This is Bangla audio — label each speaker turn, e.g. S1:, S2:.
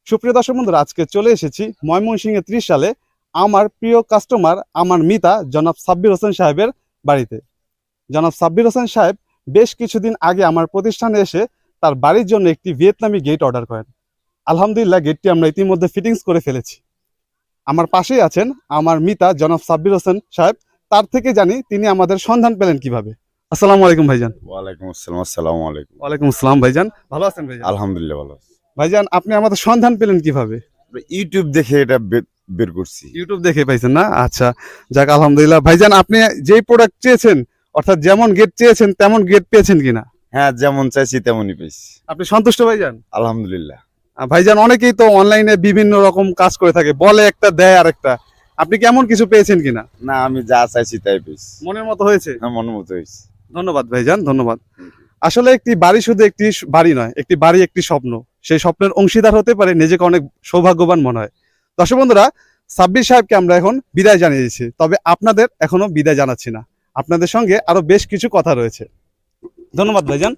S1: সুপ্রিয় দর্শক বন্ধুরা, আজকে চলে এসেছি ময়মনসিংহে 30 সালে আমার প্রিয় কাস্টমার আমার মিতা জনাব সাব্বির হোসেন সাহেবের বাড়িতে। জনাব সাব্বির হোসেন সাহেব বেশ কিছুদিন আগে আমার প্রতিষ্ঠানে এসে তার বাড়ির জন্য একটি ভিয়েতনামি গেট অর্ডার করেন। আলহামদুলিল্লাহ, গেটটি আমরা ইতিমধ্যে ফিটিংস করে ফেলেছি। আমার পাশেই আছেন আমার মিতা জনাব সাব্বির হোসেন সাহেব। তার থেকে জানি তিনি আমাদের সন্ধান পেলেন কিভাবে। আসসালামু আলাইকুম ভাইজান।
S2: ওয়ালাইকুম আসসালাম। আসসালামু আলাইকুম।
S1: ওয়ালাইকুম আসসালাম ভাইজান, ভালো আছেন ভাইজান?
S2: আলহামদুলিল্লাহ ভালো আছি।
S1: ভাইজান, আপনি আমাদের সন্ধান পেলেন কিভাবে?
S2: ইউটিউব দেখে এটা বের করছি।
S1: ইউটিউব দেখে পাইছেন না? আচ্ছা, যাক আলহামদুলিল্লাহ। ভাইজান, আপনি যেই প্রোডাক্ট চেয়েছেন, অর্থাৎ যেমন গেট চেয়েছেন তেমন গেট পেয়েছেন কিনা?
S2: হ্যাঁ, যেমন চাইছি তেমনই পেয়েছি।
S1: আপনি সন্তুষ্ট ভাইজান?
S2: আলহামদুলিল্লাহ।
S1: ভাইজান, অনেকেই তো অনলাইনে বিভিন্ন রকম কাজ করে থাকে, বলে একটা দেয় আর একটা। আপনি কেমন কিছু পেয়েছেন কিনা?
S2: না, আমি যা চাইছি তাই পেয়েছি।
S1: মনের মতো হয়েছে?
S2: হ্যাঁ, মনের মতো হয়েছে।
S1: ধন্যবাদ ভাইজান, ধন্যবাদ। আসলে একটি বাড়ি শুধু একটি বাড়ি নয়, একটি বাড়ি একটি স্বপ্ন। সেই স্বপ্নের অংশীদার হতে পারে নিজেকে অনেক সৌভাগ্যবান মনে হয়। দর্শক বন্ধুরা, সাব্বির সাহেবকে আমরা এখন বিদায় জানিয়েছি, তবে আপনাদের এখনো বিদায় জানাচ্ছি না। আপনাদের সঙ্গে আরো বেশ কিছু কথা রয়েছে। ধন্যবাদ ভাইজান।